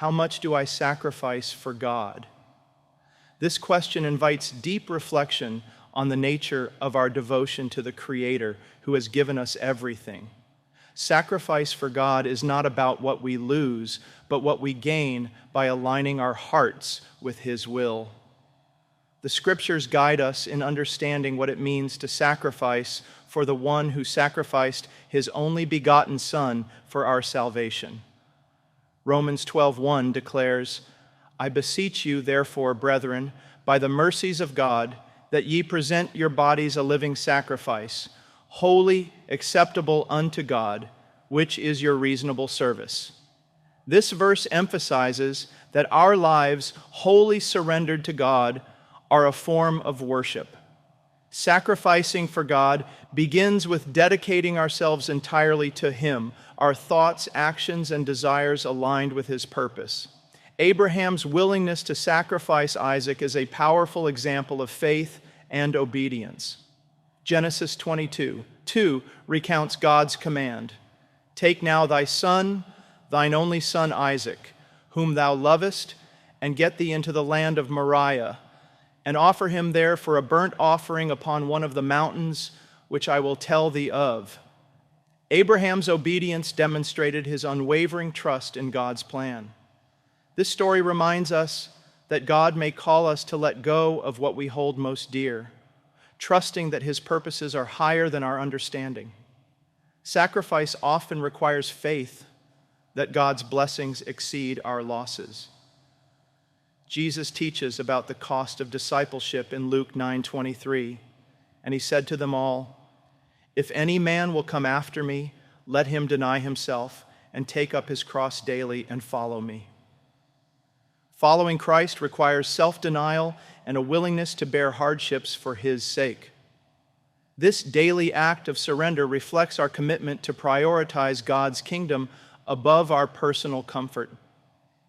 How much do I sacrifice for God? This question invites deep reflection on the nature of our devotion to the Creator who has given us everything. Sacrifice for God is not about what we lose, but what we gain by aligning our hearts with His will. The Scriptures guide us in understanding what it means to sacrifice for the one who sacrificed His only begotten Son for our salvation. Romans 12:1 declares, I beseech you, therefore, brethren, by the mercies of God, that ye present your bodies a living sacrifice, holy, acceptable unto God, which is your reasonable service. This verse emphasizes that our lives, wholly surrendered to God, are a form of worship. Sacrificing for God begins with dedicating ourselves entirely to Him, our thoughts, actions, and desires aligned with His purpose. Abraham's willingness to sacrifice Isaac is a powerful example of faith and obedience. Genesis 22:2 recounts God's command, Take now thy son, thine only son Isaac, whom thou lovest, and get thee into the land of Moriah, and offer him there for a burnt offering upon one of the mountains which I will tell thee of. Abraham's obedience demonstrated his unwavering trust in God's plan. This story reminds us that God may call us to let go of what we hold most dear, trusting that His purposes are higher than our understanding. Sacrifice often requires faith that God's blessings exceed our losses. Jesus teaches about the cost of discipleship in Luke 9:23, and He said to them all, If any man will come after me, let him deny himself and take up his cross daily and follow me. Following Christ requires self-denial and a willingness to bear hardships for His sake. This daily act of surrender reflects our commitment to prioritize God's kingdom above our personal comfort.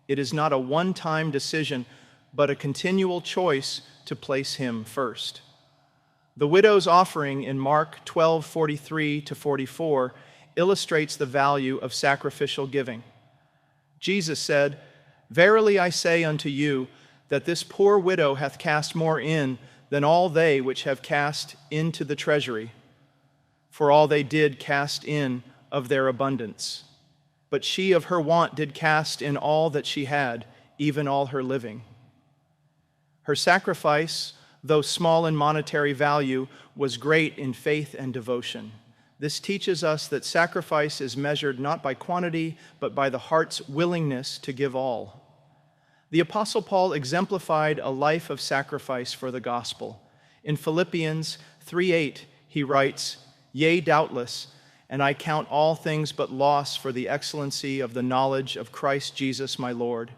It is not a one-time decision, but a continual choice to place Him first. The widow's offering in Mark 12:43-44 illustrates the value of sacrificial giving. Jesus said, Verily I say unto you, that this poor widow hath cast more in than all they which have cast into the treasury. For all they did cast in of their abundance. But she of her want did cast in all that she had, even all her living. Her sacrifice, though small in monetary value, was great in faith and devotion. This teaches us that sacrifice is measured not by quantity, but by the heart's willingness to give all. The Apostle Paul exemplified a life of sacrifice for the gospel. In Philippians 3:8, he writes, Yea, doubtless, and I count all things but loss for the excellency of the knowledge of Christ Jesus my Lord,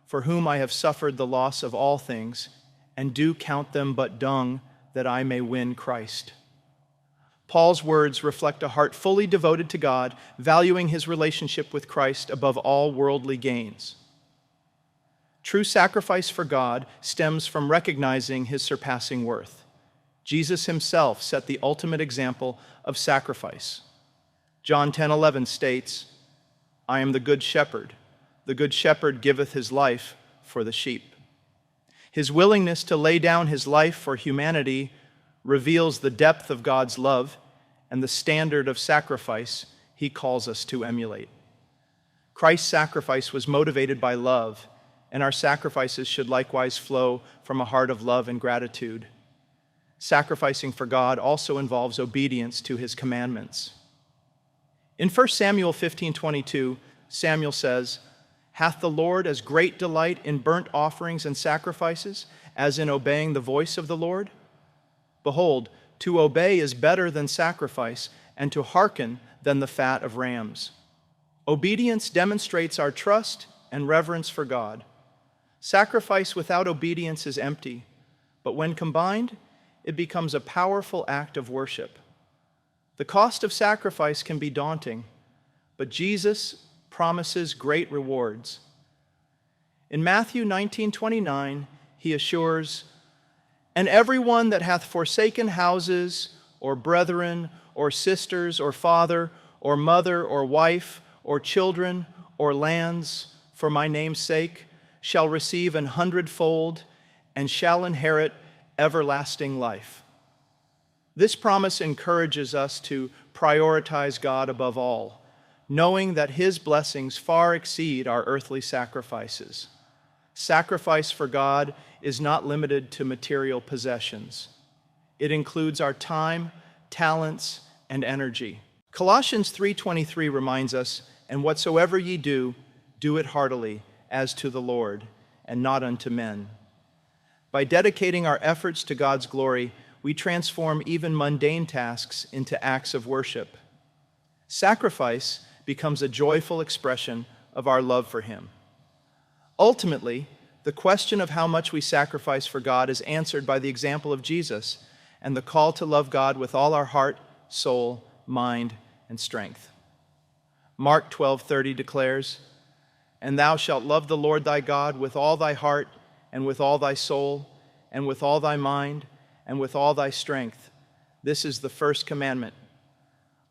for whom I have suffered the loss of all things, and do count them but dung, that I may win Christ. Paul's words reflect a heart fully devoted to God, valuing his relationship with Christ above all worldly gains. True sacrifice for God stems from recognizing His surpassing worth. Jesus Himself set the ultimate example of sacrifice. John 10:11 states, I am the good shepherd. The good shepherd giveth his life for the sheep. His willingness to lay down His life for humanity reveals the depth of God's love and the standard of sacrifice He calls us to emulate. Christ's sacrifice was motivated by love, and our sacrifices should likewise flow from a heart of love and gratitude. Sacrificing for God also involves obedience to His commandments. In 1 Samuel 15:22, Samuel says, Hath the Lord as great delight in burnt offerings and sacrifices as in obeying the voice of the Lord? Behold, to obey is better than sacrifice, and to hearken than the fat of rams. Obedience demonstrates our trust and reverence for God. Sacrifice without obedience is empty, but when combined, it becomes a powerful act of worship. The cost of sacrifice can be daunting, but Jesus promises great rewards. In Matthew 19:29, He assures, And everyone that hath forsaken houses, or brethren, or sisters, or father, or mother, or wife, or children, or lands, for my name's sake shall receive 100-fold and shall inherit everlasting life. This promise encourages us to prioritize God above all, knowing that His blessings far exceed our earthly sacrifices. Sacrifice for God is not limited to material possessions. It includes our time, talents, and energy. Colossians 3:23 reminds us, "And whatsoever ye do, do it heartily, as to the Lord, and not unto men." By dedicating our efforts to God's glory, we transform even mundane tasks into acts of worship. Sacrifice becomes a joyful expression of our love for Him. Ultimately, the question of how much we sacrifice for God is answered by the example of Jesus and the call to love God with all our heart, soul, mind, and strength. Mark 12:30 declares, "And thou shalt love the Lord thy God with all thy heart, and with all thy soul, and with all thy mind, and with all thy strength. This is the first commandment."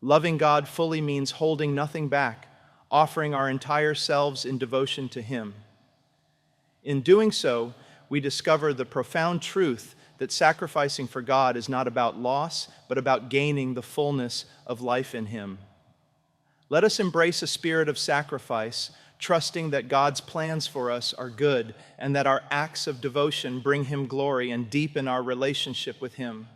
Loving God fully means holding nothing back, offering our entire selves in devotion to Him. In doing so, we discover the profound truth that sacrificing for God is not about loss, but about gaining the fullness of life in Him. Let us embrace a spirit of sacrifice, trusting that God's plans for us are good and that our acts of devotion bring Him glory and deepen our relationship with Him.